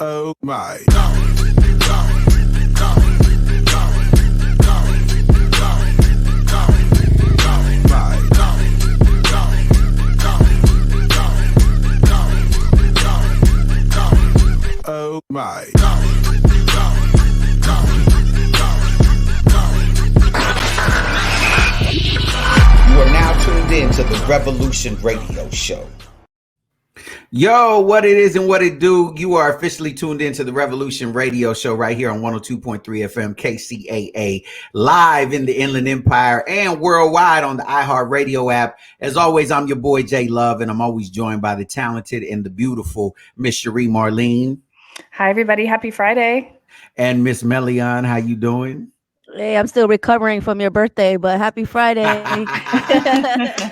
Oh my. Oh my. You are now tuned in to the Revolution Radio Show. Yo, what it is and what it do. You are officially tuned into the Revolution Radio Show right here on 102.3 FM KCAA, live in the Inland Empire and worldwide on the iHeartRadio app. As always, I'm your boy J Love, and I'm always joined by the talented and the beautiful Miss Cherie Marlene. Hi, everybody. Happy Friday. And Miss Melian, how you doing? Hey, I'm still recovering from your birthday, but happy Friday.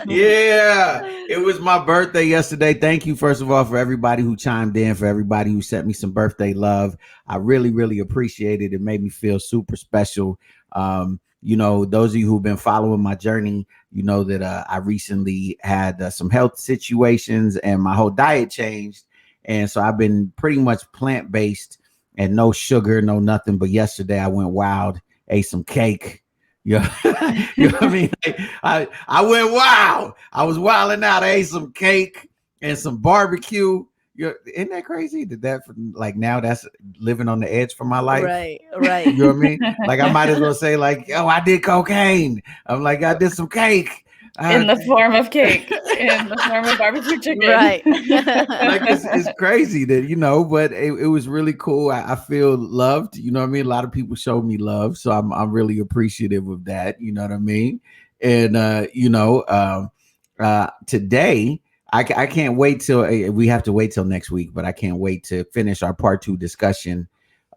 Yeah, it was my birthday yesterday. Thank you, first of all, for everybody who chimed in, for everybody who sent me some birthday love. I really, really appreciate it. It made me feel super special. You know, those of you who've been following my journey, you know that I recently had some health situations and my whole diet changed. And so I've been pretty much plant-based and no sugar, no nothing. But yesterday I went wild. Ate some cake. You know what I mean? Like, I went wild. I was wilding out. I ate some cake and some barbecue. Isn't that crazy? Like now that's living on the edge for my life. Right. You know what I mean? Like I might as well say like, yo, I did cocaine. I'm like, I did some cake. In the form of cake, in the form of barbecue chicken. Right. Like it's crazy that, you know, but it was really cool. I feel loved, you know what I mean? A lot of people showed me love. So I'm really appreciative of that. You know what I mean? And, today I can't wait till we have to wait till next week, but I can't wait to finish our part 2 discussion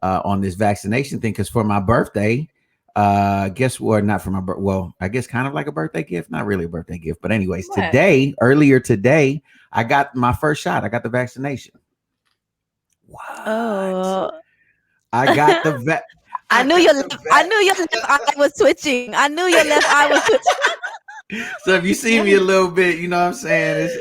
on this vaccination thing. Cause for my birthday, guess what? Not for my well, I guess kind of like a birthday gift, not really a birthday gift, but anyways, earlier today, I got my first shot. I got the vaccination. What? Oh. I got the I knew your left eye was twitching. So if you see me a little bit, you know what I'm saying?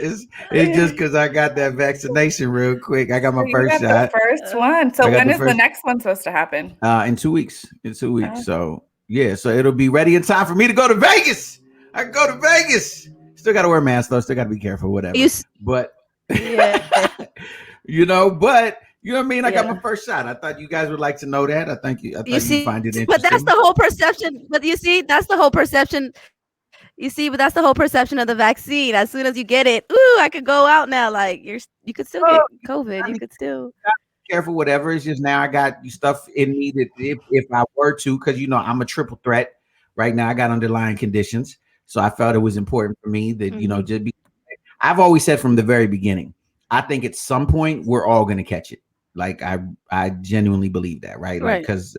It's just because I got that vaccination real quick. I got my first shot. The first one. So when is the next one supposed to happen? In 2 weeks. So yeah, so it'll be ready in time for me to go to Vegas. I can go to Vegas. Still got to wear a mask though. Still got to be careful, whatever. But yeah. you know what I mean? I got my first shot. I thought you guys would like to know that. I thought you find it interesting. But that's the whole perception. But you see, that's the whole perception. But that's the whole perception of the vaccine. As soon as you get it, I could go out now. Like you could still get COVID. You could still careful, whatever. It's just now I got stuff in me that if I were to, because you know I'm a triple threat right now. I got underlying conditions, so I felt it was important for me that you know just be. I've always said from the very beginning, I think at some point we're all going to catch it. Like I genuinely believe that, right? Like because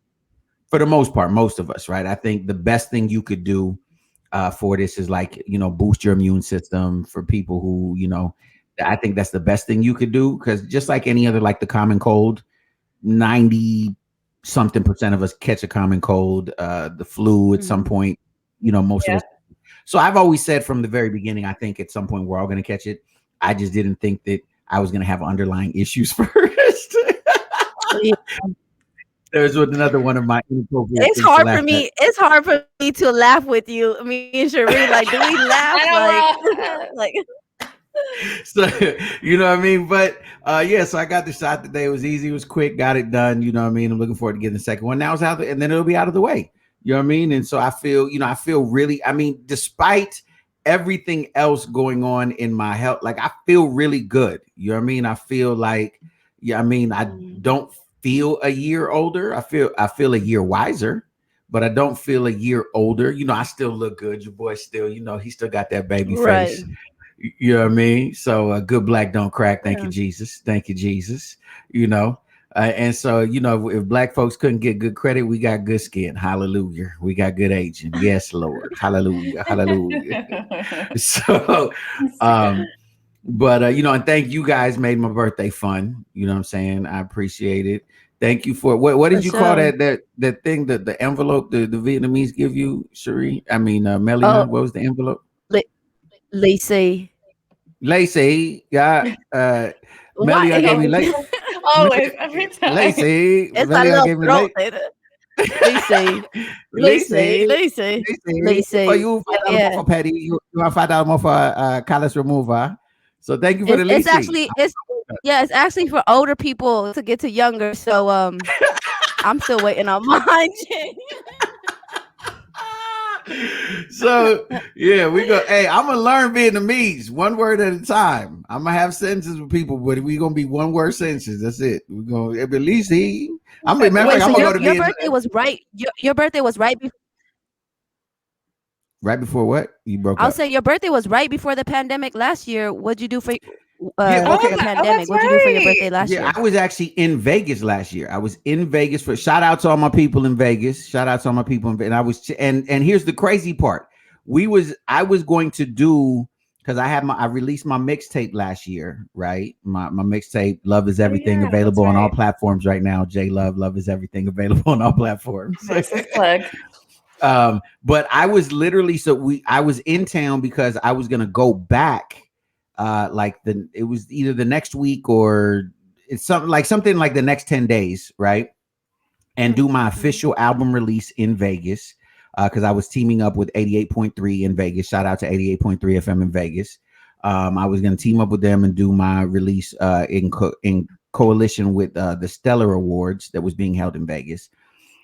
for the most part, most of us, right? I think the best thing you could do for this is like, you know, boost your immune system for people who, you know, I think that's the best thing you could do. Because just like any other, like the common cold, 90-something% of us catch a common cold, the flu at some point, you know, most of us. So I've always said from the very beginning, I think at some point we're all going to catch it. I just didn't think that I was going to have underlying issues first. There's another one of my inappropriate. It's hard for me. It's hard for me to laugh with you. Me and Cherie, like, do we laugh? like. So you know what I mean, but so I got the shot today. It was easy, it was quick, got it done. You know what I mean. I'm looking forward to getting the second one. Now it's out, and then it'll be out of the way. You know what I mean. And so I feel really. I mean, despite everything else going on in my health, like I feel really good. You know what I mean. I feel like, I don't feel a year older. I feel a year wiser, but I don't feel a year older. You know, I still look good. Your boy still, you know, he still got that baby face. You know what I mean? So good black don't crack. Thank you, Jesus. Thank you, Jesus. You know, and so, you know, if black folks couldn't get good credit, we got good skin. Hallelujah. We got good aging. Yes, Lord. Hallelujah. Hallelujah. So, but you know, and thank you guys, made my birthday fun. You know what I'm saying? I appreciate it. Thank you for what did you call that thing, the envelope the Vietnamese give you, Cherie? I mean, Melian, what was the envelope? Lacey. Yeah. Melian gave me Lacey. Always, every time. Lacey. It's my Melia little gave me throat. Lacey. Lacey. Lacey. For Lacey. you, $5 more Yeah. for Petty. You want $5 more for callus remover. So thank you for the It's Lacey. actually it's actually for older people to get to younger. So I'm still waiting on mine. So yeah, we go. Hey, I'm gonna learn Vietnamese one word at a time. I'm gonna have sentences with people, but we gonna be one word sentences. That's it. We're gonna at least he. I'm Wait, I'm so gonna go to your Vietnam. birthday was right. Your birthday was right before. Right before what? You broke I'll up. say your birthday was right before the pandemic last year. What'd you do for Yeah, okay. the pandemic? that's What'd you do for your right. birthday last year? Yeah, I was actually in Vegas last year. I was in Vegas for shout out to all my people in Vegas. Shout out to all my people in Vegas. And I was and here's the crazy part. I was going to do because I released my mixtape last year, right? My mixtape Love Is Everything yeah, available that's on all right. platforms right now. J Love Is Everything available on all platforms. Nice plug. But I was literally I was in town because I was gonna go back it was either the next week or it's something like the next 10 days, right? And do my official album release in Vegas. Because I was teaming up with 88.3 in Vegas. Shout out to 88.3 FM in Vegas. I was going to team up with them and do my release in coalition with the Stellar Awards that was being held in Vegas.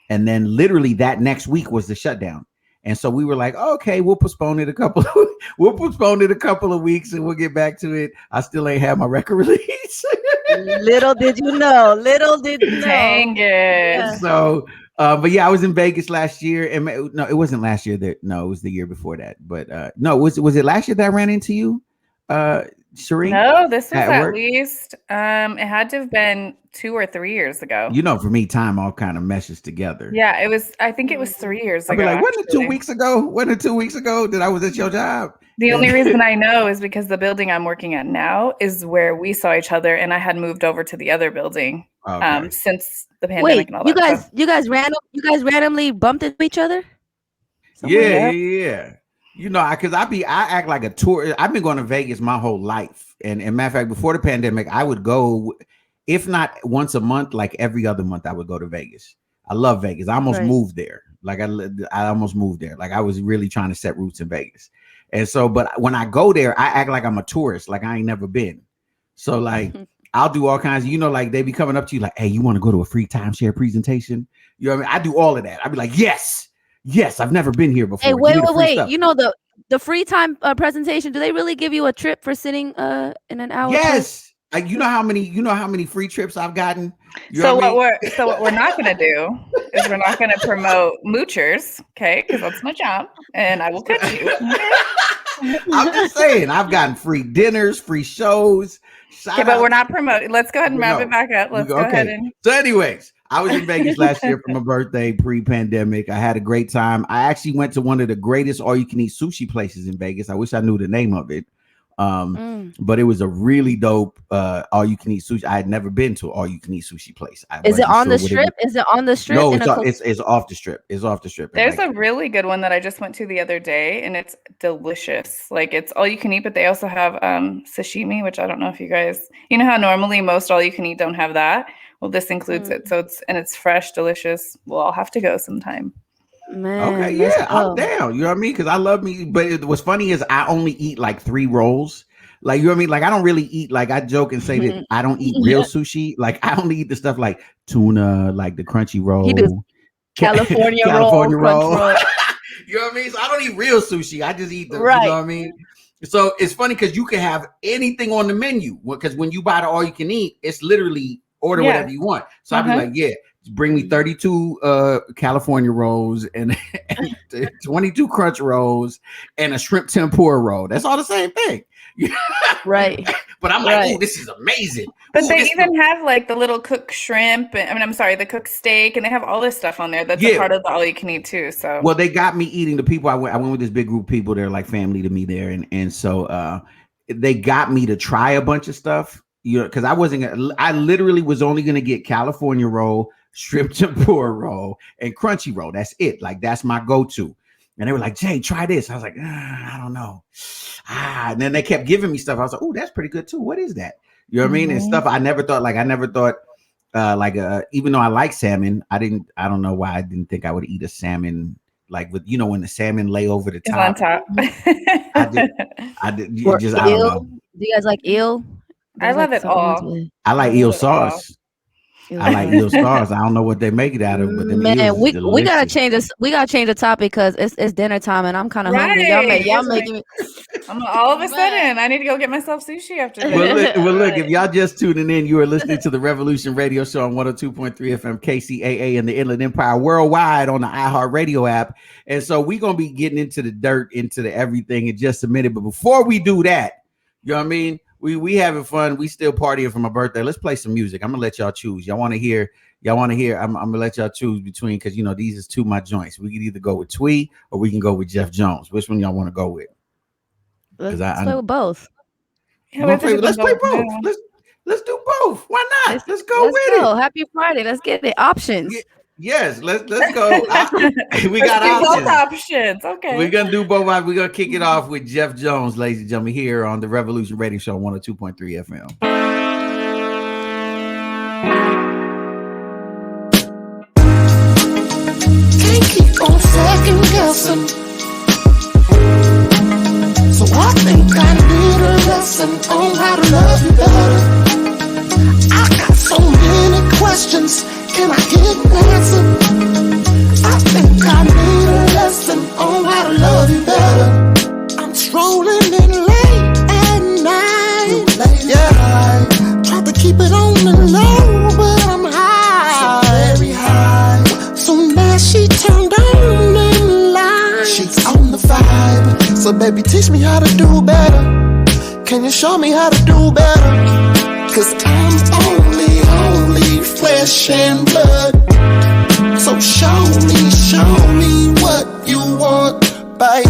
And then literally that next week was the shutdown. And so we were like, okay, we'll postpone it a couple of weeks and we'll get back to it. I still ain't have my record release. Little did you know. Little did you know. Dang it. Yeah. So but yeah, I was in Vegas last year, and no, it wasn't last year. It was the year before that. But no, was it last year that I ran into you, Shireen? No, this was at work? least it had to have been 2 or 3 years ago. You know, for me, time all kind of meshes together. Yeah, it was. I think it was 3 years I'll ago. be like, wasn't it 2 weeks ago? Wasn't it 2 weeks ago that I was at your job? The only reason I know is because the building I'm working at now is where we saw each other, and I had moved over to the other building since the pandemic. Wait, and all that you guys randomly bumped into each other? Yeah. You know, because I act like a tour. I've been going to Vegas my whole life, and matter of fact, before the pandemic, I would go, if not once a month, like every other month, I would go to Vegas. I love Vegas. I almost moved there. Like I almost moved there. Like I was really trying to set roots in Vegas. And so, but when I go there, I act like I'm a tourist, like I ain't never been. So like I'll do all kinds of, like they be coming up to you like, hey, you want to go to a free timeshare presentation? You know what I mean? I do all of that. I'd be like, yes, I've never been here before. Hey, wait. Stuff. You know the free time presentation, do they really give you a trip for sitting in an hour? Yes. Like you know how many free trips I've gotten? What we're not gonna do is we're not gonna promote moochers, okay? Because that's my job, and I will cut you. I'm just saying, I've gotten free dinners, free shows. Okay, but we're not promoting. Let's go ahead and wrap it back up. Let's go ahead and. So, anyways, I was in Vegas last year for my birthday, pre-pandemic. I had a great time. I actually went to one of the greatest all-you-can-eat sushi places in Vegas. I wish I knew the name of it. But it was a really dope all-you-can-eat sushi. I had never been to an all-you-can-eat sushi place. Is it on the strip? Is it on the strip? No, it's off the strip. It's off the strip. There's a really good one that I just went to the other day, and it's delicious. Like it's all you can eat, but they also have sashimi, which I don't know if you guys, you know how normally most all you can eat don't have that. Well, this includes it. So it's fresh, delicious. We'll all have to go sometime. Man, okay, yeah, I'm down. You know what I mean? Because I love me. But what's funny is I only eat like 3 rolls. Like, you know what I mean? Like, I don't really eat, like, I joke and say that I don't eat real sushi. Like, I only eat the stuff like tuna, like the crunchy roll. California roll. You know what I mean? So I don't eat real sushi. I just eat the, you know what I mean? So it's funny because you can have anything on the menu. Because when you buy the all you can eat, it's literally order whatever you want. So I'd be like, bring me 32 California rolls and 22 crunch rolls and a shrimp tempura roll. That's all the same thing. Right. But I'm like, oh, this is amazing. But they even have like the little cooked shrimp. The cooked steak, and they have all this stuff on there. That's a part of the all you can eat too. So well, they got me eating. The people I went with this big group of people. They're like family to me there, and so they got me to try a bunch of stuff. Because I literally was only gonna get California roll, shrimp tempura roll, and crunchy roll. That's it. Like that's my go-to. And they were like, Jay, try this. I was like, I don't know. And then they kept giving me stuff. I was like, oh, that's pretty good too. What is that? You know what I mean? And stuff I never thought even though I like salmon, I don't know why I didn't think I would eat a salmon like with, when the salmon lay over the It's top. on top. I did Or just, I don't eel. know. Do you guys like eel? I There's love like it certain ones all. with I like I eel love it all. sauce. I like eel sauce. I don't know what they make it out of, but them eels Man, is we delicious. gotta change this. We gotta change the topic because it's dinner time and I'm kind of hungry. Y'all Right. making me. All of a sudden, I need to go get myself sushi after this. Well, look, if y'all just tuning in, you are listening to the Revolution Radio Show on 102.3 FM KCAA in the Inland Empire worldwide on the iHeartRadio app. And so we're going to be getting into the dirt, into the everything in just a minute. But before we do that, you know what I mean? We having fun. We still partying for my birthday. Let's play some music. I'm going to let y'all choose. Y'all want to hear? I'm going to let y'all choose between, because, these is two of my joints. We can either go with Twee or we can go with Jeff Jones. Which one y'all want to go with? Let's play with both. Yeah, Let's play both. Let's do both. Why not? Let's go with it. Happy Friday. Let's get it. Options. Yes, let's go. We got both options. Okay. We're gonna do both. We're gonna kick it off with Jeff Jones, ladies and gentlemen, here on the Revolution Radio Show 102.3 FM. Can't keep on second guessing. So I think I need a lesson on how to love you better. I got so many questions, can I get an answer? I think I need a lesson on how to love you better. I'm strolling in late at night. Yeah, tried to keep it on the low, but I'm high, so very high. Soon as she turned on in line, she's on the vibe. So baby, teach me how to do better. Can you show me how to do better? Cause I'm only flesh and blood. So show me what you want, babe.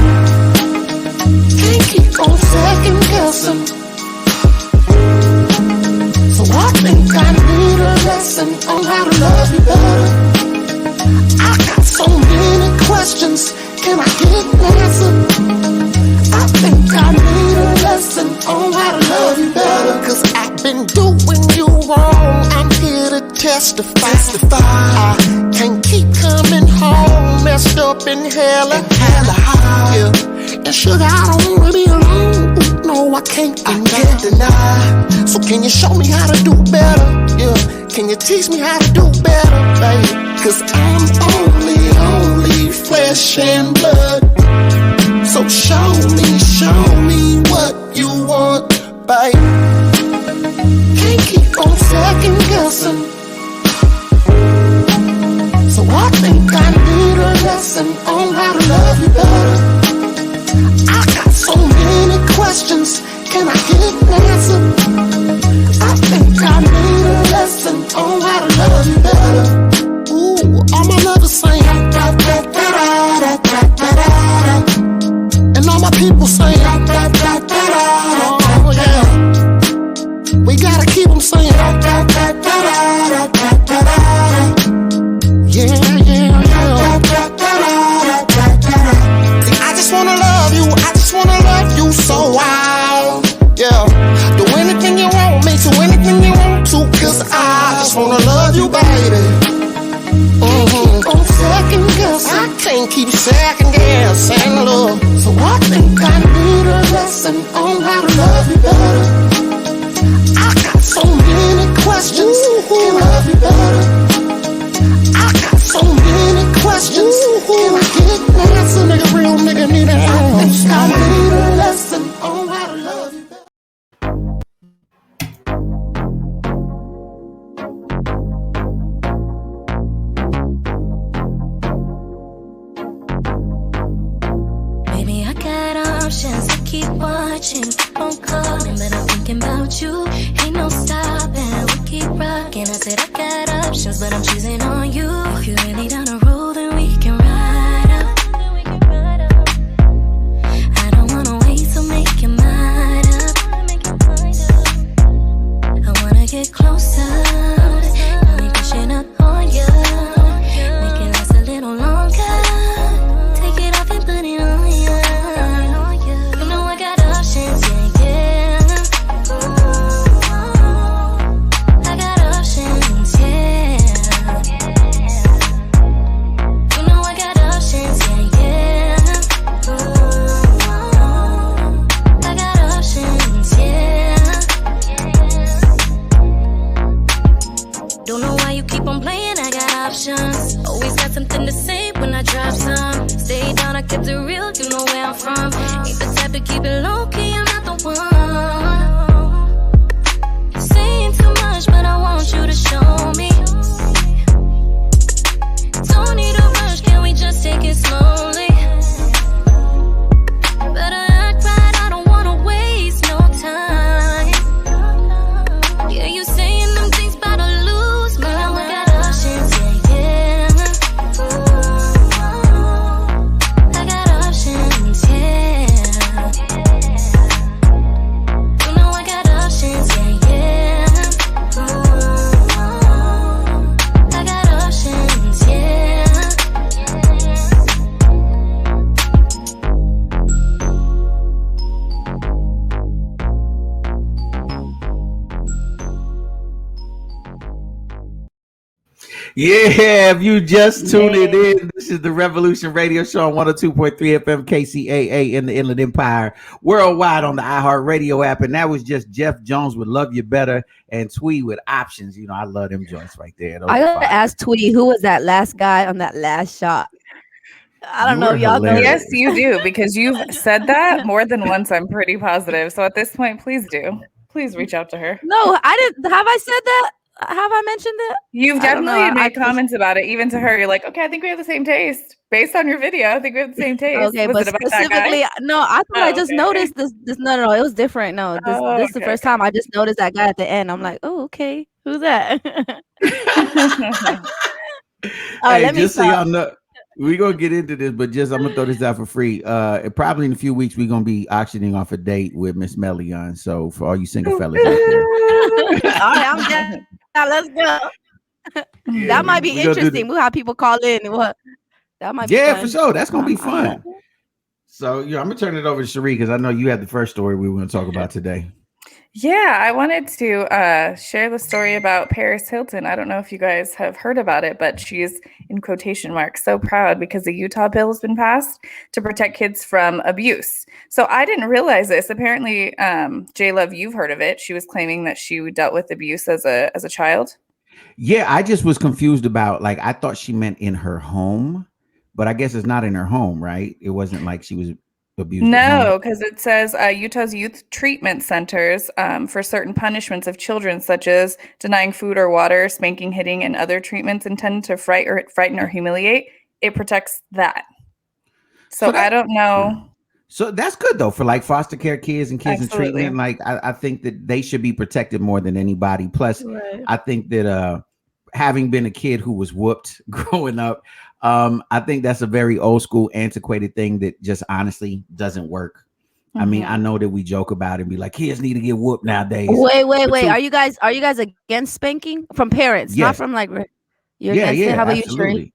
Can't keep on second guessing. So I think I need a lesson on how to love you better. I got so many questions, can I get an answer? I think I need a lesson on how to love you better. Cause I've been doing you wrong, I'm here to testify. I can't keep coming home messed up in hella high. Yeah. And sugar, I don't wanna be alone. No, I can't deny. So can you show me how to do better? Yeah. Can you teach me how to do better, babe? Cause I'm only flesh and blood. So show me what you want, babe. Can't keep on second guessing. So I think I need a lesson on how to love you better. I got so many questions, can I get an answer? I think I need a lesson on how to love you better. Ooh, all my lovers saying da da da da da da da. And all my people saying da da da da da. Oh yeah. We gotta keep them saying da da da da da da da da. Yeah, yeah, yeah. Da da da da da da. See, I just wanna love you so wild. Yeah. Do anything you want me to, anything you want to, cause I just wanna love you, baby. On second guess, I can't keep second guessing, love. So I think I need a lesson on how to love you better. I got so many questions, can I love you better? I got so many questions, can I get an answer? Nigga, real nigga need an answer. I think I need a lesson on how to love you better. I keep watching, keep on calling, but I'm thinking about you. Ain't no stopping, we keep rocking. I said I got options, but I'm choosing on you. If you really down the road, then we can ride out. I don't wanna wait, so make your mind up. I wanna get closer, now we pushing up on you. Make it last a little longer. Take it off and put it on you. Yeah. I got options, yeah. keep on playing, I got options. Always got something to say when I drop some. Stay down, I kept it real, you know where I'm from. Ain't the type to keep it low key, I'm not the one. Saying too much, but I want you to show me. Don't need a rush, can we just take it slowly? Better act right, I don't wanna waste no time. Yeah, you saying them things about to lose, but now I got options, yeah. I got options, yeah. You know I got options, yeah. I got options, yeah. Yeah, if you just tuned it in, this is the Revolution Radio Show on 102.3 FM KCAA in the Inland Empire, worldwide on the iHeartRadio app. And that was just Jeff Jones with Love You Better and Twee with Options. You know, I love them joints right there. Those I are gotta fire. ask Twee, who was that last guy on that last shot? I don't You know were if y'all know. hilarious. Yes, you do, because you've said that more than once, I'm pretty positive. So at this point, please do. Please reach out to her. No, I didn't. Have I said that? Have I mentioned that? You've I don't know. definitely made I just- comments about it, even to her. You're like, okay, I think we have the same taste. Based on your video, I think we have the same taste. Okay, Was but it about that specifically, guy? no, I thought I just okay. noticed this. No, it was different. No, this Oh, is the okay, first time I just noticed that guy at the end. I'm like, oh, okay, who's that? All right, Hey, let me just so stop. y'all know, we're gonna get into this, but just I'm gonna throw this out for free. Probably in a few weeks we're gonna be auctioning off a date with Miss Melion. So for all you single fellas out there, All right, I'm down. Now let's go. yeah, That might be we gonna do interesting. We'll have people call in. What? That might be yeah, fun. for sure. That's gonna be I'm fun. So I'm gonna turn it over to Cherie because I know you had the first story we were gonna talk about today. Yeah, I wanted to share the story about Paris Hilton. I don't know if you guys have heard about it, but she's, in quotation marks, so proud because the Utah bill has been passed to protect kids from abuse. So I didn't realize this. Apparently, J Love, you've heard of it. She was claiming that she dealt with abuse as a child. Yeah, I just was confused about, like, I thought she meant in her home, but I guess it's not in her home, right? It wasn't like she was abused. No, because it says Utah's youth treatment centers for certain punishments of children, such as denying food or water, spanking, hitting, and other treatments intended to frighten or humiliate. It protects that. So I don't know. So that's good though for like foster care kids and kids Absolutely. in treatment. Like I think that they should be protected more than anybody. Plus, I think that having been a kid who was whooped growing up, I think that's a very old school, antiquated thing that just honestly doesn't work. I mean, I know that we joke about it and be like, kids need to get whooped nowadays. Wait. Are you guys against spanking from parents, not Yes. from like? You're Yeah, against it? How about you, absolutely. Cherie?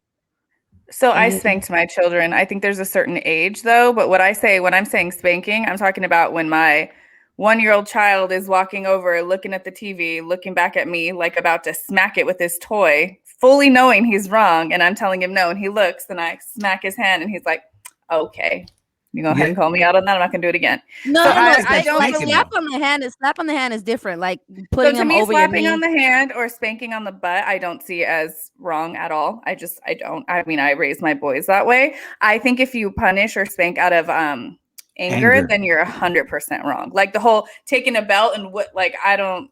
So I spanked my children. I think there's a certain age though, but what I say when I'm saying spanking, I'm talking about when my 1-year-old child is walking over, looking at the TV, looking back at me, like about to smack it with his toy, fully knowing he's wrong. And I'm telling him no. And he looks and I smack his hand and he's like, okay, you go ahead and call me out on that. I'm not going to do it again. No, So no, I don't like believe- slap on the hand. Slap on the hand is different. Like So putting to him me, over your slapping knee. on the hand or spanking on the butt, I don't see as wrong at all. I don't. I mean, I raise my boys that way. I think if you punish or spank out of anger, then you're 100% wrong. Like the whole taking a belt and what, like I don't.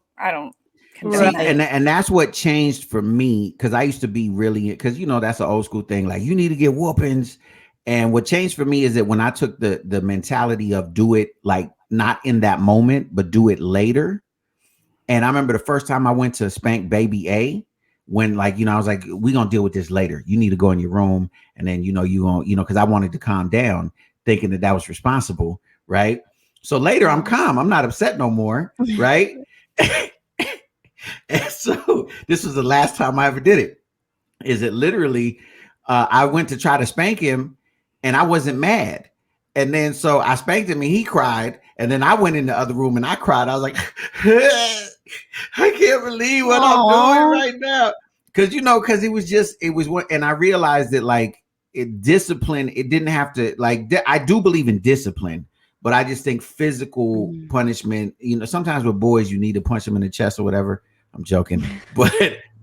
See, and that's what changed for me because I used to be really, because you know that's an old school thing. Like you need to get whoopings. And what changed for me is that when I took the mentality of do it like not in that moment, but do it later. And I remember the first time I went to spank baby A, when like, you know, I was like, we're going to deal with this later. You need to go in your room. And then, you know, because I wanted to calm down thinking that was responsible. Right. So later I'm calm. I'm not upset no more. Right. And so this was the last time I ever did it. Is it literally I went to try to spank him and I wasn't mad. And then so I spanked him and he cried. And then I went in the other room and I cried. I was like, I can't believe what I'm doing right now. Because, you know, because it was what, and I realized that like discipline, it didn't have to like, I do believe in discipline, but I just think physical punishment, you know, sometimes with boys, you need to punch them in the chest or whatever. I'm joking, but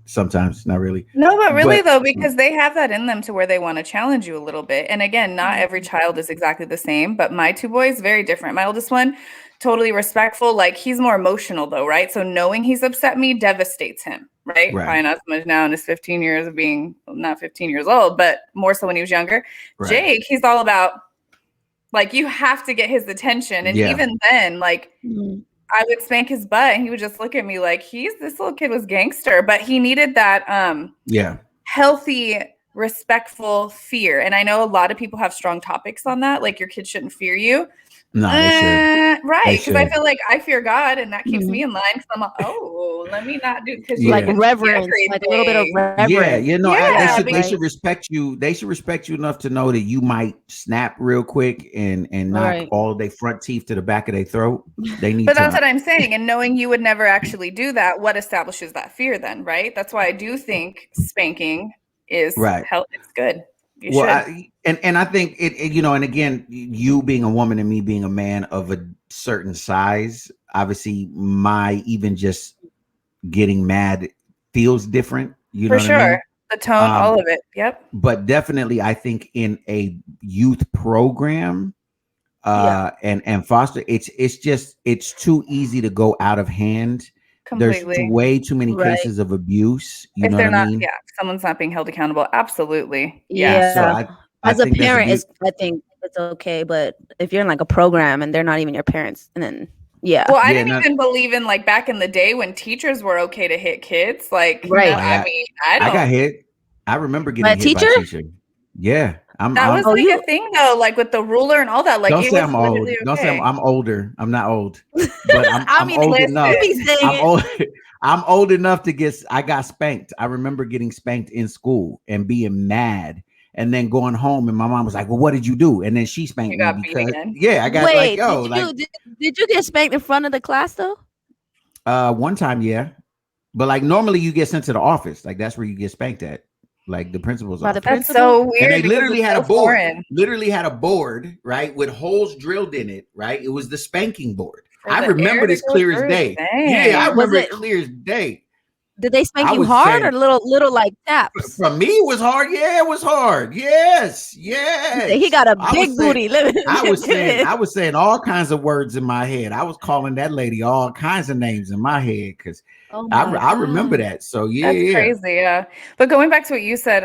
sometimes, not really. No, but really But though, because they have that in them to where they want to challenge you a little bit. And again, not every child is exactly the same, but my two boys, very different. My oldest one, totally respectful. Like he's more emotional though, right? So knowing he's upset me devastates him, right? right, Probably not so much now in his 15 years of being not 15 years old, but more so when he was younger. right. Jake, he's all about like you have to get his attention. And Yeah. even then, like Mhm. I would spank his butt and he would just look at me like this little kid was gangster, but he needed that Yeah. healthy, respectful fear. And I know a lot of people have strong topics on that, like your kids shouldn't fear you. No, they should. Right, They because I should. feel like I fear God, and that keeps Mhm. me in line. So I'm like, oh, let me not do because Yeah. Like reverence, like a little bit of Yeah, reverence. you know, Yeah, they should respect you. They should respect you enough to know that you might snap real quick and knock Right. all their front teeth to the back of their throat. They need but that's to. what I'm saying. And knowing you would never actually do that, what establishes that fear then, right? That's why I do think spanking is Right. it's good. You Well, should. and I think you know, and again, you being a woman and me being a man of a certain size, obviously, my even just getting mad feels different. You know For what I mean? sure. The tone, Um, all of it. Yep. but definitely, I think in a youth program, Yeah. and foster, it's too easy to go out of hand. There's Completely. way too many Right. cases of abuse. You If know what they're I not, mean? yeah, if someone's not being held accountable. Absolutely. And Yeah. so Yeah. I As a think that's a parent, beaut. I think it's okay, but if you're in like a program and they're not even your parents, and then Well, I Yeah, didn't no, even believe in like back in the day when teachers were okay to hit kids. Like, no, right. I I got mean, I I got don't. hit. I remember By a getting hit by teacher? a teacher. Yeah, That was Oh, like a you. thing though, like with the ruler and all that. Like don't it say was I'm old. literally Don't say okay. I'm older. I'm not old, but I I'm mean, old Listen, enough. you be saying I'm it. old. I'm old enough to get. I got spanked. I remember getting spanked in school and being mad, and then going home, and my mom was like, "Well, what did you do?" And then she spanked you me got beat because again. yeah, I got like Wait, yo like did you get spanked in front of the class though? one time, yeah, but like normally you get sent to the office. Like that's where you get spanked at, like the principal's By the office. That's principal? so And weird they because literally it's had a so board, foreign right, with holes drilled in it, right? It was the spanking board. for I the air remember to this go clear as through. day. Yeah, I Dang. Was remember it? it clear as day. Did they spank I you was hard or saying, little like taps? from me, it was hard. Yeah, it was hard. Yes, He said he yes. got a I big was saying, booty. Let me I was saying all kinds of words in my head. I was calling that lady all kinds of names in my head because Oh my I remember God. that. So That's yeah. crazy, yeah. But going back to what you said,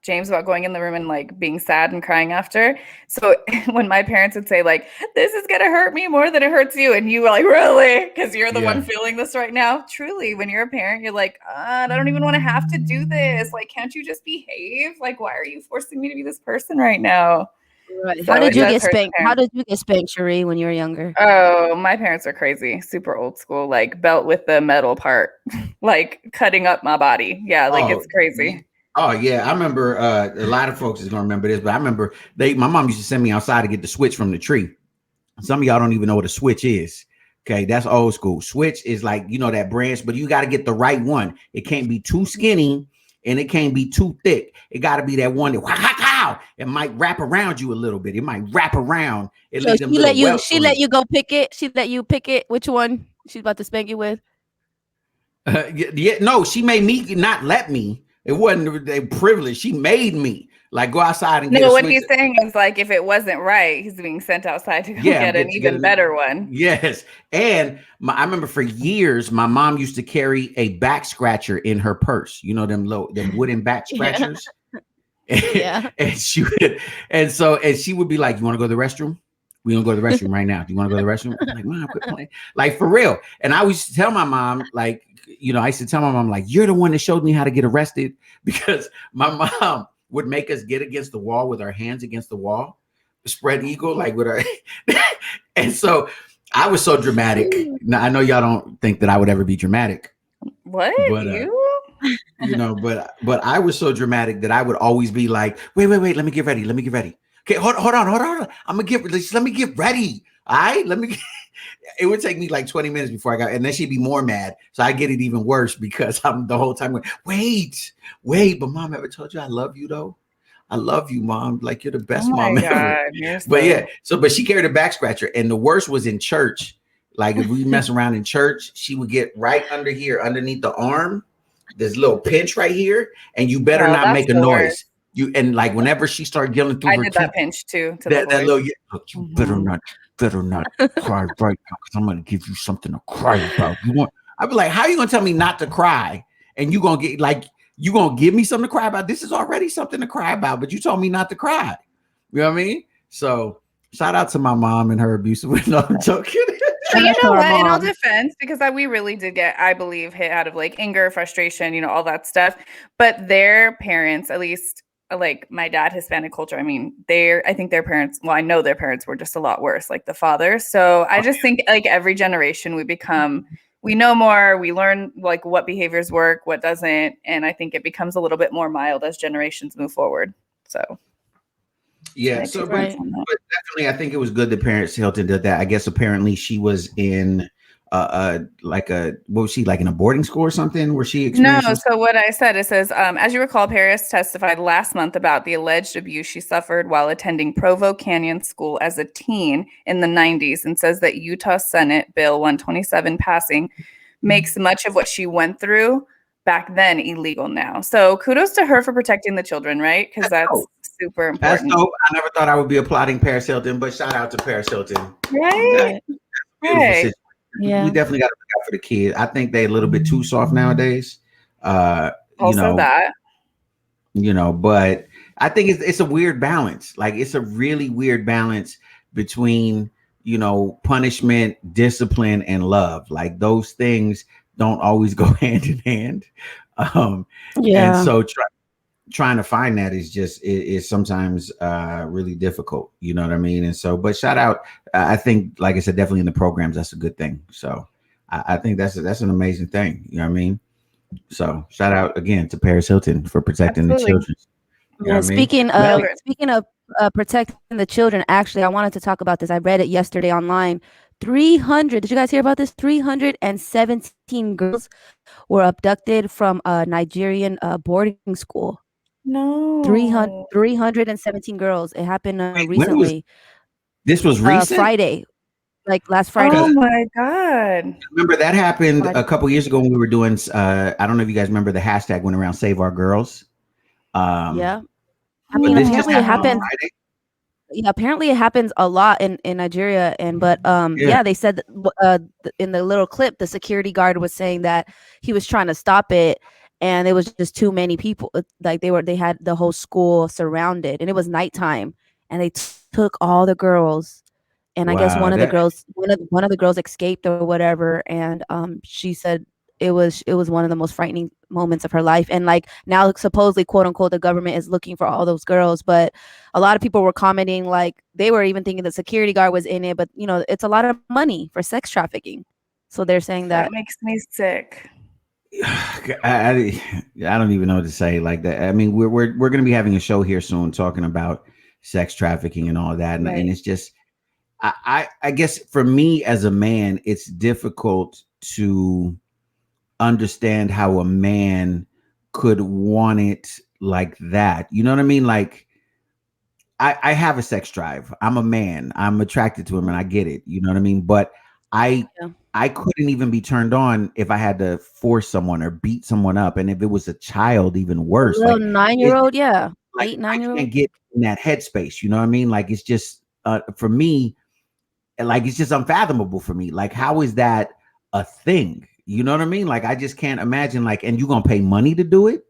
James, about going in the room and like being sad and crying after. So when my parents would say, like, this is gonna hurt me more than it hurts you, and you were like, really? Because you're the one Yeah. feeling this right now. Truly, when you're a parent, you're like, I don't even want to have to do this. Like, can't you just behave? Like, why are you forcing me to be this person right now? Right. So How did it you does get hurt the spanked? How parents. did you get spanked, Cherie, when you were younger? Oh, my parents are crazy, super old school, like belt with the metal part, like cutting up my body. Yeah, like it's Oh, crazy. oh yeah. I remember a lot of folks is gonna remember this, but I remember my mom used to send me outside to get the switch from the tree. Some of y'all don't even know what a switch is. Okay, that's old school. Switch is like, you know, that branch, but you got to get the right one. It can't be too skinny and it can't be too thick. It got to be that one that it might wrap around you a little bit. It might wrap around. It So leaves them little welts she on let you. you go pick it. She let you pick it. Which one she's about to spank you with? No, she made me not let me. It wasn't a privilege. She made me like go outside and get No, a what switch. he's saying is like if it wasn't right, he's being sent outside to go Yeah, get an even better one. Yes, and I remember for years my mom used to carry a back scratcher in her purse. You know them wooden back Yeah. scratchers. Yeah. and she would be like, "You want to go to the restroom? We gonna go to the restroom right now. Do you want to go to the restroom?" I'm like, "Mom, quit playing." Like for real. And I used to tell my mom, like, you know, I used to tell my mom, like, "You're the one that showed me how to get arrested," because my mom would make us get against the wall with our hands against the wall, spread eagle, like with our. And so I was so dramatic. Now I know y'all don't think that I would ever be dramatic, What? but You? you know, but I was so dramatic that I would always be like, wait, let me get ready. Okay, hold on. Let me get ready. All right, it would take me like 20 minutes before I got, and then she'd be more mad. So I get it even worse because I'm the whole time going, wait, but mom, ever told you I love you though? I love you, mom. Like you're the best Oh my mom ever. God, you're But so- yeah, but she carried a back scratcher, and the worst was in church. Like if we mess around in church, she would get right under here, underneath the arm, this little pinch right here, and you better Oh, not that's make a the noise. worst. You and like whenever she started yelling through I her did teeth, that pinch too to the that boys. little look, you better Mhm. not cry right now because I'm gonna give you something to cry about. You want? I'd be like, how you gonna tell me not to cry? And you gonna get like you gonna give me something to cry about? This is already something to cry about, but you told me not to cry. You know what I mean? So shout out to my mom and her abusive. No, I'm joking. But Shout you out to know our what? In all mom. defense, because we really did get, I believe, hit out of like anger, frustration, all that stuff. But their parents, at least like my dad, Hispanic culture, I mean, I think their parents, well, I know their parents were just a lot worse, like the father. So I just think like every generation we know more, we learn like what behaviors work, what doesn't. And I think it becomes a little bit more mild as generations move forward. So Yeah, my so two but, Right. cents on that. but definitely I think it was good that Paris Hilton did that. I guess apparently she was in like what was she like in a boarding school or something where she No, experienced some so what I said, it says, as you recall, Paris testified last month about the alleged abuse she suffered while attending Provo Canyon School as a teen in the 90s and says that Utah Senate Bill 127 passing makes much of what she went through back then illegal now. So kudos to her for protecting the children, right? Because that's dope. super That's important. dope. I never thought I would be applauding Paris Hilton, but shout out to Paris Hilton. Right? Right. Beautiful Right. situation. Yeah. We definitely got to look out for the kids. I think they're a little bit too soft nowadays. Also that. But I think it's a weird balance. Like it's a really weird balance between, punishment, discipline, and love. Like those things don't always go hand in hand. And Yeah. so trying to find that is sometimes really difficult. You know what I mean? And so, but shout out, I think, like I said, definitely in the programs, that's a good thing. So I think that's an amazing thing. You know what I mean? So shout out again to Paris Hilton for protecting Absolutely. the children. You know Yeah, what I mean? speaking of protecting the children, actually, I wanted to talk about this. I read it yesterday online. 300. Did you guys hear about this? 317 girls were abducted from a Nigerian boarding school. No. 317 girls. It happened Wait, recently, this was recent? Friday, like last Oh Friday. my God. Remember that happened Friday. a couple years ago when we were doing. I don't know if you guys remember the hashtag went around Save Our Girls. Yeah. I But mean, this just apparently it happened on happened. Friday. Yeah, apparently it happens a lot in Nigeria, but Yeah. yeah, they said that, in the little clip the security guard was saying that he was trying to stop it, and it was just too many people. Like they had the whole school surrounded, and it was nighttime, and they took all the girls, and I guess Wow. one of the girls escaped or whatever, and she said it was one of the most frightening moments of her life. And like now supposedly, quote unquote, the government is looking for all those girls, but a lot of people were commenting like they were even thinking the security guard was in it, but it's a lot of money for sex trafficking, so they're saying That that. makes me sick. I don't even know what to say like that. I mean, we're going to be having a show here soon talking about sex trafficking and all of that, and Right. it's just I guess for me as a man, it's difficult to understand how a man could want it like that. You know what I mean? Like I have a sex drive. I'm a man. I'm attracted to him and I get it. You know what I mean? But I Yeah. I couldn't even be turned on if I had to force someone or beat someone up. And if it was a child, even worse. Little Like 9-year-old, yeah, like 8 I 9-year-old. can't get in that headspace. You know what I mean? Like it's just for me, like it's just unfathomable for me. Like, how is that a thing? You know what I mean? Like, I just can't imagine. Like, and you gonna pay money to do it?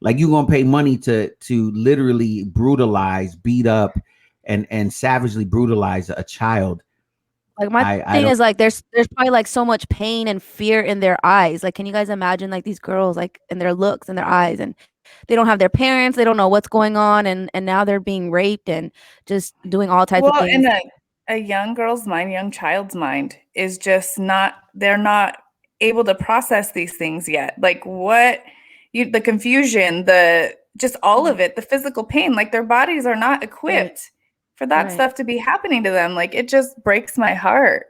Like, you gonna pay money to literally brutalize, beat up, and savagely brutalize a child? Like my I thing don't. is like there's probably like so much pain and fear in their eyes. Like, can you guys imagine like these girls like in their looks and their eyes, and they don't have their parents, they don't know what's going on, and now they're being raped and just doing all types of Well, things. in a young girl's mind, young child's mind is just they're not able to process these things yet. Like the confusion, just all of it, the physical pain, like their bodies are not equipped for that Right. stuff to be happening to them. Like it just breaks my heart.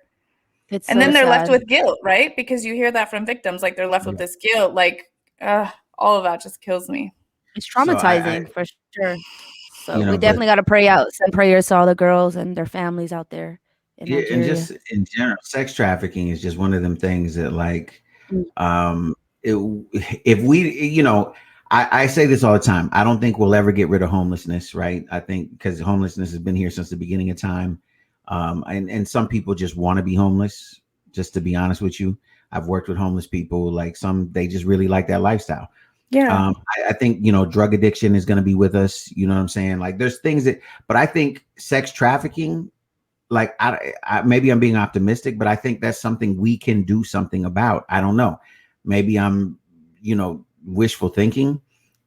It's And so then they're left sad. with guilt, right? Because you hear that from victims, like they're left with this guilt, like all of that just kills me. It's So traumatizing for sure. So we but definitely got to pray out, send prayers to all the girls and their families out there in yeah, and Nigeria. just in general, sex trafficking is just one of them things that like Mm. if we, I say this all the time. I don't think we'll ever get rid of homelessness, right? I think because homelessness has been here since the beginning of time. And some people just want to be homeless, just to be honest with you. I've worked with homeless people, like some, they just really like that lifestyle. Yeah. I think, drug addiction is going to be with us. You know what I'm saying? Like there's things but I think sex trafficking, like maybe I'm being optimistic, but I think that's something we can do something about. I don't know. Maybe I'm, wishful thinking,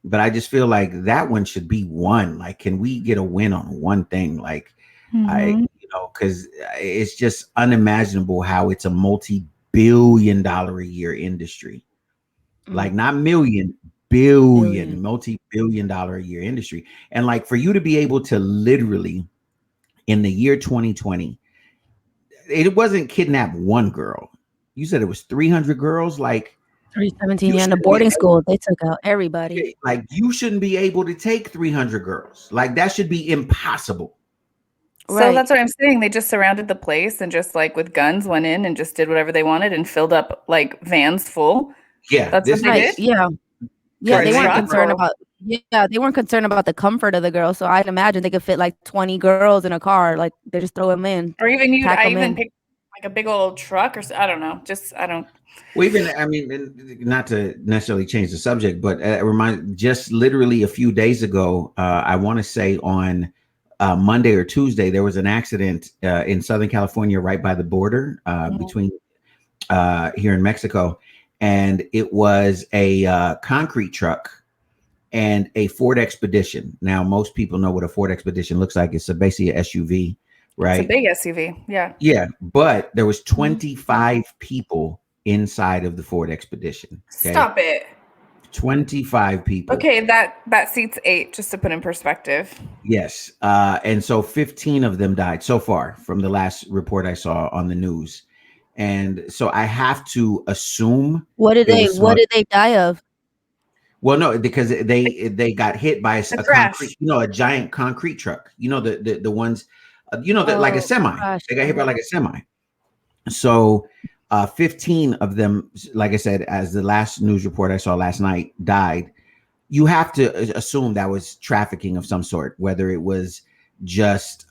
but I just feel like that one should be one. Like, can we get a win on one thing? Like, because it's just unimaginable how it's a multi-billion-dollar a year industry. Like not million, billion, multi-billion-dollar a year industry. And like for you to be able to literally in the year 2020, it wasn't kidnap one girl. You said it was 300 girls. Like 317, yeah, in the boarding school, they took out everybody. Like you shouldn't be able to take 300 girls. Like that should be impossible. So that's what I'm saying. They just surrounded the place and just like with guns went in and just did whatever they wanted and filled up like vans full. Yeah, that's what they did. Yeah, they weren't concerned about. Yeah, they weren't concerned about the comfort of the girls. So I'd imagine they could fit like 20 girls in a car. Like they just throw them in. Or even I even picked like a big old truck or I don't know. I don't. Well, even I mean, not to necessarily change the subject, but just literally a few days ago, I want to say on Monday or Tuesday, there was an accident in Southern California, right by the border between here in Mexico, and it was a concrete truck and a Ford Expedition. Now, most people know what a Ford Expedition looks like. It's basically an SUV, right? It's a big SUV, yeah. Yeah, but there was 25 people inside of the Ford Expedition. Okay? Stop it. 25 people. Okay, that seats 8, just to put in perspective. Yes, and so 15 of them died so far from the last report I saw on the news. And so I have to assume what did they die of? Well, no, because they got hit by a concrete, a giant concrete truck. The ones, like a semi. Gosh. They got hit by like a semi. So 15 of them, like I said, as the last news report I saw last night, died. You have to assume that was trafficking of some sort, whether it was just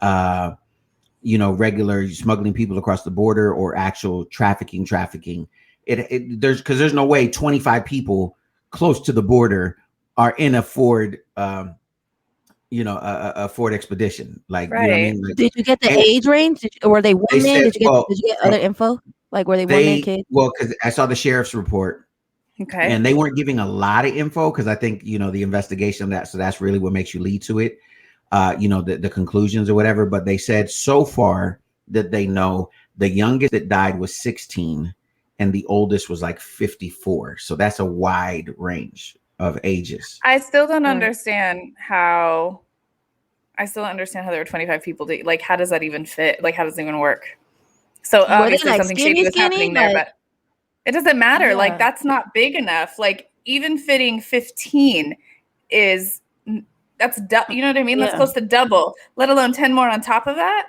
regular smuggling people across the border or actual trafficking. There's no way 25 people close to the border are in a Ford a Ford Expedition. Like, right. You know what I mean? Like, did you get the age range? Were they women? Did you get other info? Like, were they women, kids? Well, because I saw the sheriff's report. Okay. And they weren't giving a lot of info because I think, the investigation of that. So that's really what makes you lead to it. The conclusions or whatever. But they said so far that they know the youngest that died was 16 and the oldest was like 54. So that's a wide range of ages. I still don't understand how there were 25 people. Like, how does that even fit? Like, how does it even work? So obviously like something shady was happening there, but it doesn't matter. Yeah. Like, that's not big enough. Like, even fitting 15 is you know what I mean? Yeah. That's close to double, let alone 10 more on top of that.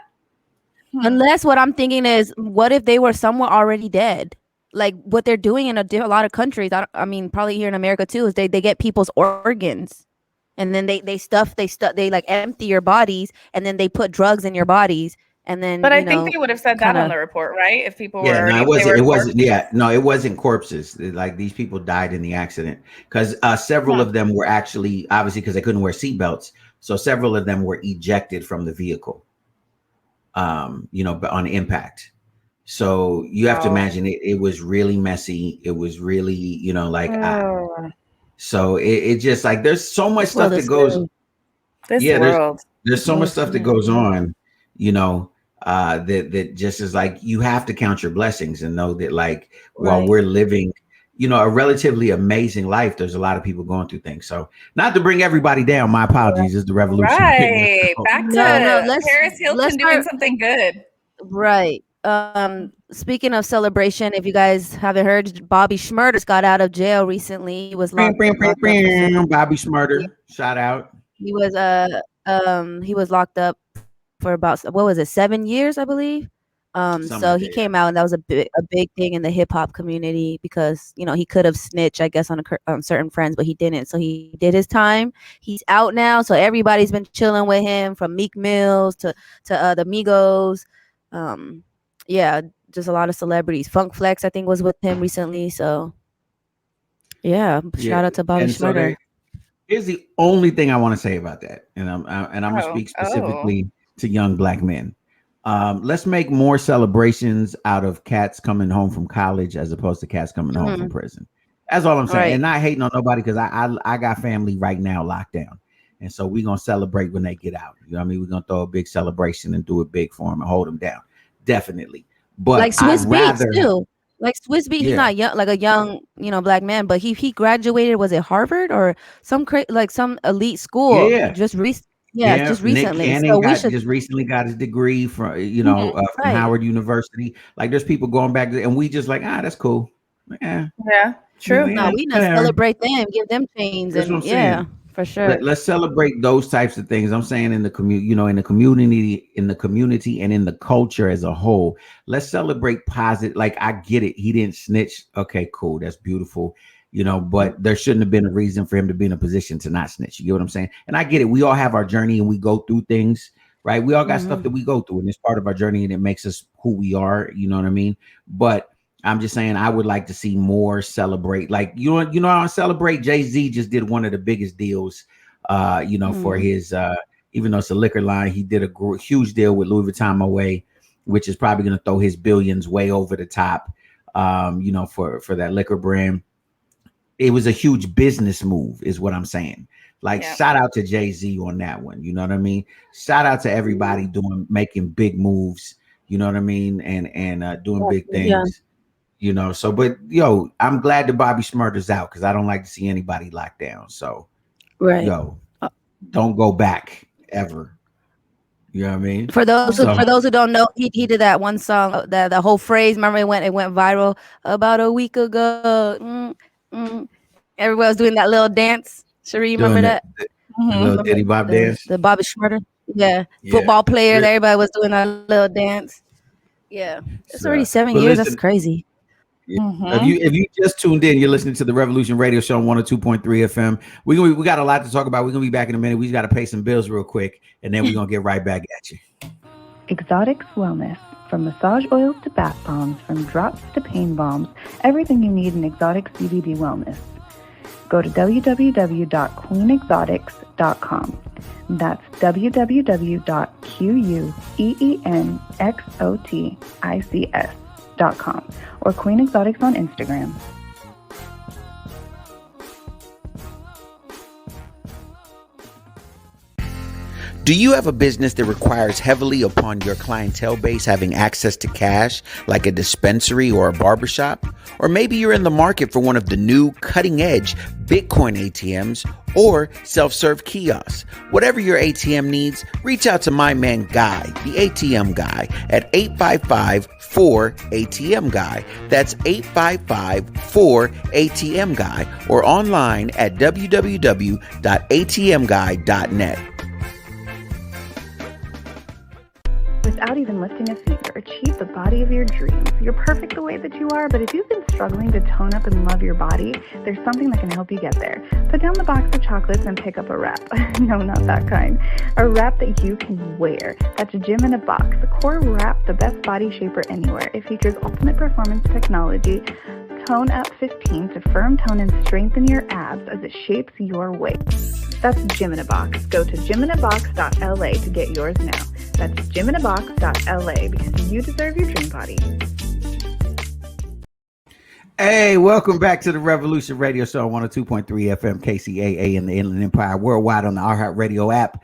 Unless what I'm thinking is, what if they were somewhere already dead? Like what they're doing in a lot of countries, I mean, probably here in America too, is they get people's organs and then they like empty your bodies and then they put drugs in your bodies. And then, but I think they would have said that on the report, right? If people were, it wasn't corpses. Like these people died in the accident because several of them were actually, obviously, because they couldn't wear seatbelts. So several of them were ejected from the vehicle, but on impact. So you have to imagine it was really messy. It was really, so it just like there's so much stuff that goes. There's so much stuff that goes on, that just is like you have to count your blessings and know that like while we're living, a relatively amazing life, there's a lot of people going through things. So not to bring everybody down, my apologies, is the revolution. Right. Back to Paris Hilton doing something good. Right. Speaking of celebration, if you guys haven't heard, Bobby Shmurda got out of jail recently. He was locked up. Bobby Shmurda, shout out. He was locked up for about, what was it, 7 years, I believe. Something So like he that. Yeah. came out, and that was a big thing in the hip hop community because he could have snitched, I guess, on certain friends, but he didn't. So he did his time. He's out now, so everybody's been chilling with him, from Meek Mills to the Migos. Yeah, just a lot of celebrities. Funk Flex, I think, was with him recently. So yeah, Yeah. shout out to Bobby And so Schmurder. here's the only thing I want to say about that, and I'm gonna Oh, speak specifically to young black men. Let's make more celebrations out of cats coming home from college as opposed to cats coming home from Mhm. prison. That's all I'm saying, Right. and not hating on nobody because I got family right now locked down, and so we're gonna celebrate when they get out. You know what I mean? We're gonna throw a big celebration and do it big for them and hold them down, definitely. But Like I'd Swiss Beats rather, too. Like Swiss Beat, he's yeah, not young, like a young, black man, but he graduated. Was it Harvard or some elite school? yeah. Yeah, Yeah, just Nick recently. Cannon So we got should. just recently got his degree from Mhm. from Right. Howard University. Like there's people going back and we just like that's cool. Yeah, Yeah, true. No, yeah, we not whatever. celebrate them, give them chains, That's what I'm and yeah, saying. for sure. Let's celebrate those types of things. I'm saying in the in the community, and in the culture as a whole. Let's celebrate positive. Like I get it, he didn't snitch. Okay, cool, that's beautiful. But there shouldn't have been a reason for him to be in a position to not snitch. You get what I'm saying? And I get it. We all have our journey and we go through things, right? We all got stuff that Hmm. we go through, and it's part of our journey, and it makes us who we are. You know what I mean? But I'm just saying I would like to see more celebrate. Like I celebrate. Jay-Z just did one of the biggest deals for Hmm. his even though it's a liquor line, he did a huge deal with Louis Vuitton Moet, which is probably going to throw his billions way over the top. For that liquor brand, it was a huge business move, is what I'm saying. Like, Yeah. shout out to Jay-Z on that one. You know what I mean? Shout out to everybody making big moves. You know what I mean? And doing big Yeah. things. So but I'm glad that Bobby Schmurder's out because I don't like to see anybody locked down. So Right. yo, don't go back ever. You know what I mean? For those who So for those who don't know, he did that one song, that the whole phrase. Remember, it went viral about a week ago. Everybody was doing that little dance. Cherie, you remember doing that? the Hmm. little Remember Diddy Bob the dance. the Bobby Schmurder? Yeah, Yeah. football players. Everybody was doing that little dance. Yeah, it's already So, 7 years. That's listen, crazy. yeah. If Hmm. you just tuned in, you're listening to the Revolution Radio Show on 102.3 FM. We got a lot to talk about. We're gonna be back in a minute. We just gotta pay some bills real quick, and then we're gonna get right back at you. Exotics Wellness. From massage oils to bath bombs, from drops to pain bombs, everything you need in exotic CBD wellness. Go to www.queenexotics.com. That's www.queenexotics.com or Queen Exotics on Instagram. Do you have a business that requires heavily upon your clientele base having access to cash, like a dispensary or a barbershop? Or maybe you're in the market for one of the new cutting-edge Bitcoin ATMs or self-serve kiosks. Whatever your ATM needs, reach out to my man Guy, the ATM Guy, at 855-4ATM-GUY. That's 855-4ATM-GUY, or online at www.atmguy.net. Without even lifting a finger, achieve the body of your dreams. You're perfect the way that you are, but if you've been struggling to tone up and love your body, there's something that can help you get there. Put down the box of chocolates and pick up a wrap. No, not that kind. A wrap that you can wear. That's Gym in a Box. The Core Wrap, the best body shaper anywhere. It features ultimate performance technology, Tone Up 15 to firm tone and strengthen your abs as it shapes your waist. That's Gym in a Box. Go to gyminabox.la to get yours now. That's gyminabox.la because you deserve your dream body. Hey, welcome back to the Revolution Radio Show on 102.3 FM KCAA in the Inland Empire, worldwide on the iHeartRadio app.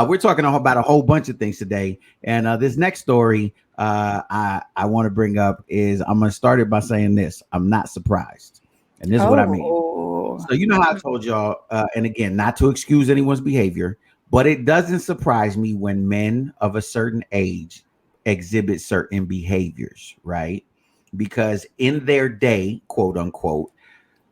We're talking about a whole bunch of things today, and this next story I want to bring up is I'm going to start it by saying this: I'm not surprised, and this is what I mean. So you know how I told y'all, and again, not to excuse anyone's behavior, but it doesn't surprise me when men of a certain age exhibit certain behaviors, right? Because in their day, quote unquote,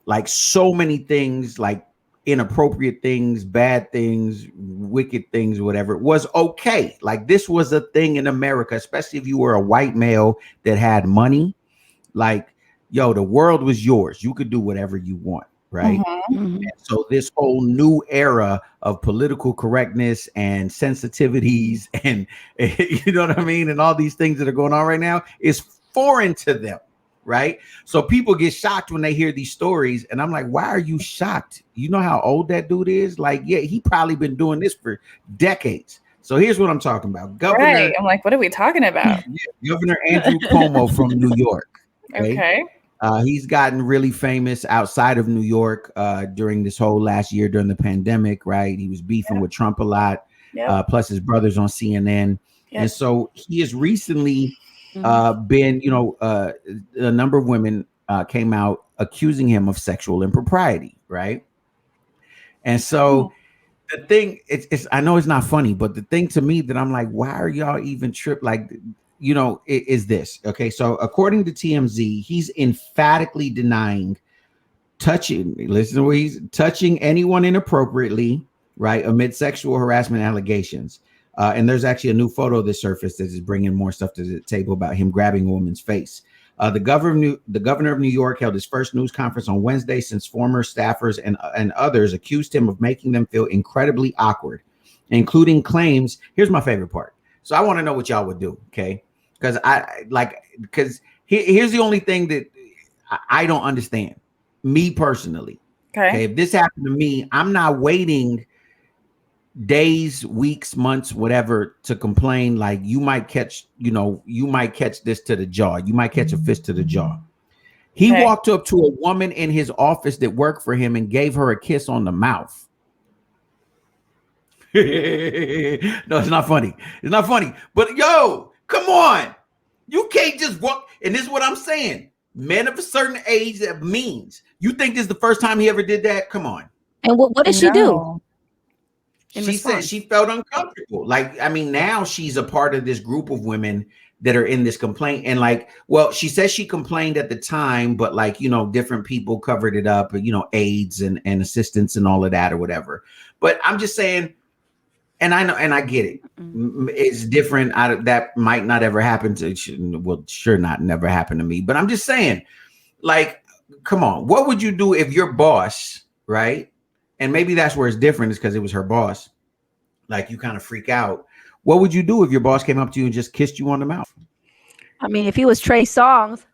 like so many things, like inappropriate things, bad things, wicked things, whatever, was okay. Like this was a thing in America, especially if you were a white male that had money. Like, yo, the world was yours. You could do whatever you want, right? Mhm. So this whole new era of political correctness and sensitivities and you know what I mean, and all these things that are going on right now is foreign to them, right? So people get shocked when they hear these stories, and I'm like, why are you shocked? You know how old that dude is? Like, yeah, he probably been doing this for decades. So here's what I'm talking about. Right. I'm like, what are we talking about? Governor Andrew Cuomo from New York. Okay. He's gotten really famous outside of New York during this whole last year during the pandemic, right? He was beefing with Trump a lot, plus his brothers on CNN. And so he has recently been, a number of women came out accusing him of sexual impropriety, right? And so the thing, it's I know it's not funny, but the thing to me that I'm like, why are y'all even tripped? Like, is this okay? So according to TMZ, he's emphatically denying touching. Listen to what he's touching anyone inappropriately, right? Amid sexual harassment allegations. And there's actually a new photo that surfaced that is bringing more stuff to the table about him grabbing a woman's face. The governor of New York held his first news conference on Wednesday since former staffers and others accused him of making them feel incredibly awkward, including claims. Here's my favorite part. So I want to know what y'all would do, okay? Because here's the only thing that I don't understand. Me personally, okay, if this happened to me, I'm not waiting days, weeks, months, whatever to complain. Like you might catch this to the jaw. You might catch a fist to the jaw. He walked up to a woman in his office that worked for him and gave her a kiss on the mouth. No, it's not funny. It's not funny. But yo, come on. You can't just walk. And this is what I'm saying. Men of a certain age have means. You think this is the first time he ever did that? Come on. And what did she do? She said she felt uncomfortable. Like, I mean, now she's a part of this group of women that are in this complaint. And like, well, she says she complained at the time, but like, different people covered it up, aides and assistants and all of that or whatever. But I'm just saying, and I know, and I get it. It's different. That might not ever happen to, never happen to me. But I'm just saying, like, come on, what would you do if your boss, right? And maybe that's where it's different, is because it was her boss. Like, you kind of freak out. What would you do if your boss came up to you and just kissed you on the mouth? I mean, if he was Trey Songz,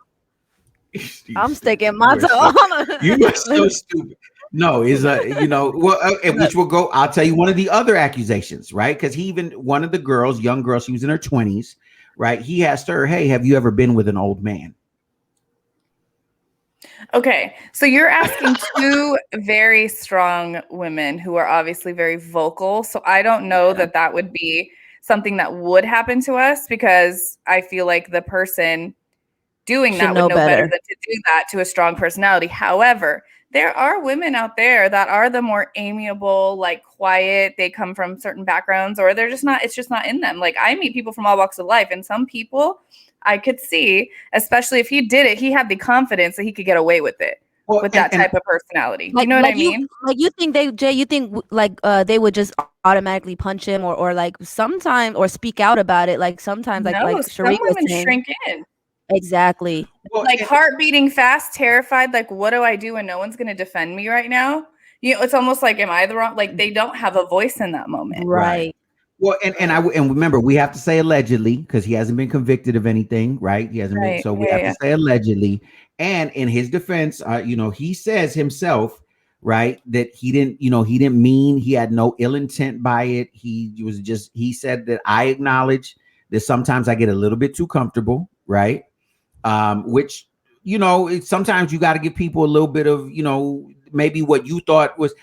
I'm sticking my tongue. You are so stupid. No, which will go. I'll tell you one of the other accusations, right? Because one of the girls, young girl, she was in her 20s, right? He asked her, "Hey, have you ever been with an old man?" Okay, so you're asking two very strong women who are obviously very vocal. So I don't know that would be something that would happen to us, because I feel like the person doing that would know better than to do that to a strong personality. However, there are women out there that are the more amiable, like quiet. They come from certain backgrounds, or they're just not, it's just not in them. Like, I meet people from all walks of life, and some people I could see, especially if he did it, he had the confidence that he could get away with it with that type of personality. Like, you know what I mean? You think they would just automatically punch him or like sometimes, or speak out about it? Like sometimes, no, like some Sheree was women saying. shrink in. Exactly. Like heart beating fast, terrified. Like, what do I do when no one's going to defend me right now? It's almost like, am I the wrong? Like, they don't have a voice in that moment. Right. Well, and remember, we have to say allegedly, because he hasn't been convicted of anything, right? He hasn't been, so we have to say allegedly. And in his defense, he says himself, right, that he didn't mean, he had no ill intent by it. He said that I acknowledge that sometimes I get a little bit too comfortable, right? Which, sometimes you got to give people a little bit of, maybe what you thought was.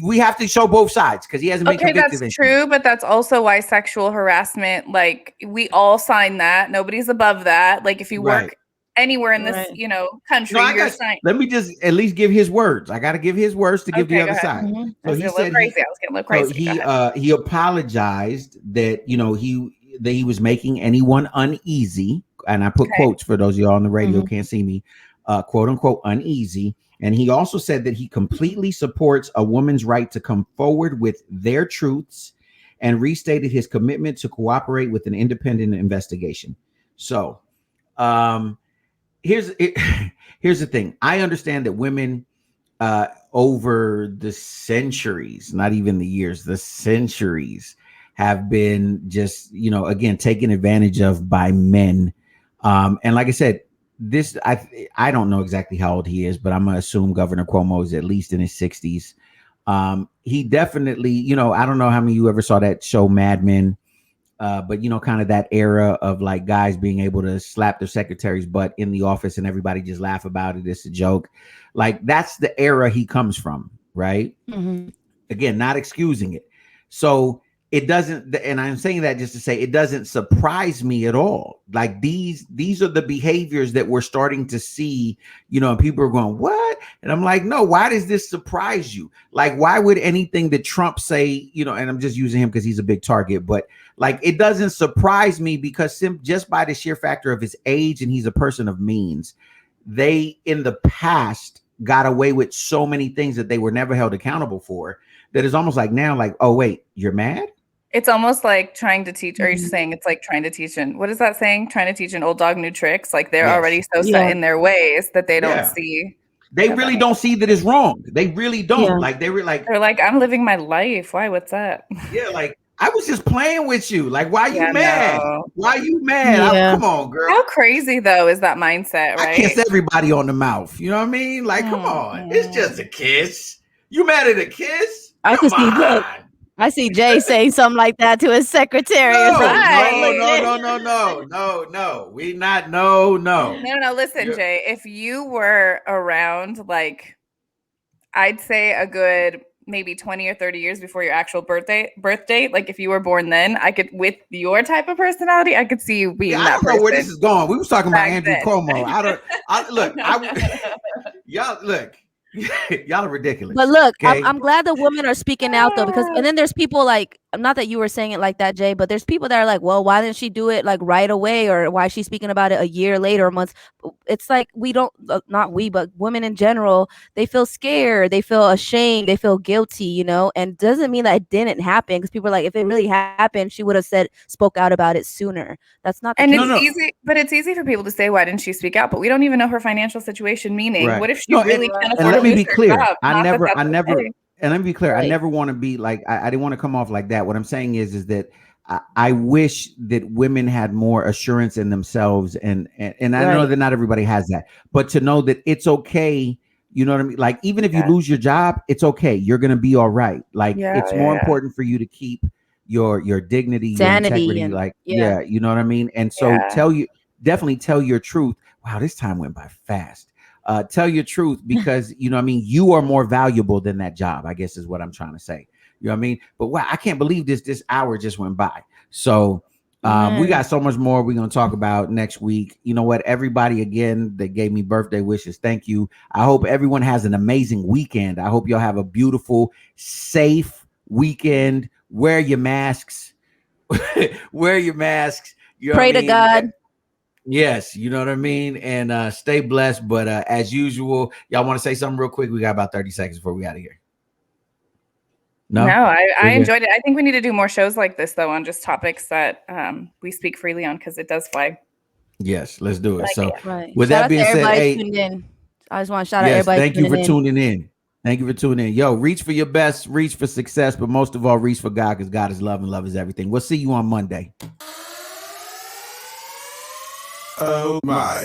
We have to show both sides, because he hasn't been convicted. Okay, that's true, but that's also why sexual harassment, like, we all sign that. Nobody's above that. Like, if you work anywhere in this, country, you're signing. Let me just at least give his words. I got to give his words to give the other side. Mm-hmm. So he said I was getting a little crazy. So he apologized that, he was making anyone uneasy. And I put quotes for those of y'all on the radio can't see me, quote unquote uneasy. And he also said that he completely supports a woman's right to come forward with their truths and restated his commitment to cooperate with an independent investigation. So here's the thing. I understand that women over the centuries, not even the years, the centuries, have been just, again, taken advantage of by men. And like I said, I don't know exactly how old he is, but I'm gonna assume Governor Cuomo is at least in his 60s. He definitely, I don't know how many of you ever saw that show Mad Men, but kind of that era of like guys being able to slap their secretary's butt in the office and everybody just laugh about it. It's a joke. Like that's the era he comes from, right? Mm-hmm. Again, not excusing it. So it doesn't, and I'm saying that just to say it doesn't surprise me at all. Like these are the behaviors that we're starting to see, and people are going, what? And I'm like, no, why does this surprise you? Like, why would anything that Trump say, and I'm just using him because he's a big target, but like, it doesn't surprise me because just by the sheer factor of his age and he's a person of means, they in the past got away with so many things that they were never held accountable for that is almost like now, like, oh, wait, you're mad? It's almost like trying to teach, or you're saying it's like trying to teach, and what is that saying? Trying to teach an old dog new tricks. Like they're already so set in their ways that they don't see. They really don't see that it's wrong. They really don't. Yeah. Like they're like, I'm living my life. Why? What's that? Yeah, like I was just playing with you. Like, why you mad? No. Why you mad? Yeah. Come on, girl. How crazy though is that mindset, right? I kiss everybody on the mouth. You know what I mean? Like, come on, it's just a kiss. You mad at a kiss? I can see that. I see Jay saying something like that to his secretary. No. We not. No. Listen, Jay, if you were around, like, I'd say a good maybe 20 or 30 years before your actual birth date, like if you were born then, I could, with your type of persontality, I could see you being that person. I don't know where this is going. We was talking about Andrew Cuomo. Y'all are ridiculous. But look, okay? I'm glad the women are speaking out though, because and then there's people like, not that you were saying it like that, Jay, but there's people that are like, well, why didn't she do it like right away, or why is she speaking about it a year later or months? It's like we don't, not we, but women in general, they feel scared, they feel ashamed, they feel guilty, and doesn't mean that it didn't happen, because people are like, if it really happened, she would have spoke out about it sooner. That's not the and case. it's easy, but it's easy for people to say, why didn't she speak out? But we don't even know her financial situation, meaning what if she really can't afford to lose her job? Let me be clear. And let me be clear, I never want to be like, I didn't want to come off like that. What I'm saying is that I wish that women had more assurance in themselves. And I know that not everybody has that, but to know that it's okay. You know what I mean? Like, even if you lose your job, it's okay. You're going to be all right. Like, it's more important for you to keep your dignity, sanity, your integrity. You know what I mean? And so definitely tell your truth. Wow, this time went by fast. Tell your truth, because you are more valuable than that job, I guess is what I'm trying to say. You know what I mean? But wow, I can't believe this hour just went by. So we got so much more we're going to talk about next week. You know what? Everybody, again, that gave me birthday wishes, thank you. I hope everyone has an amazing weekend. I hope y'all have a beautiful, safe weekend. Wear your masks. Wear your masks. Pray to God. Yes, you know what I mean? And stay blessed. But as usual, y'all want to say something real quick? We got about 30 seconds before we out of here. No, I enjoyed it. I think we need to do more shows like this, though, on just topics that we speak freely on, because it does fly. Yes, let's do it. So with that being said, I just want to shout out everybody. Thank you for tuning in. Thank you for tuning in. Yo, reach for your best, reach for success, but most of all, reach for God, because God is love and love is everything. We'll see you on Monday. Oh my.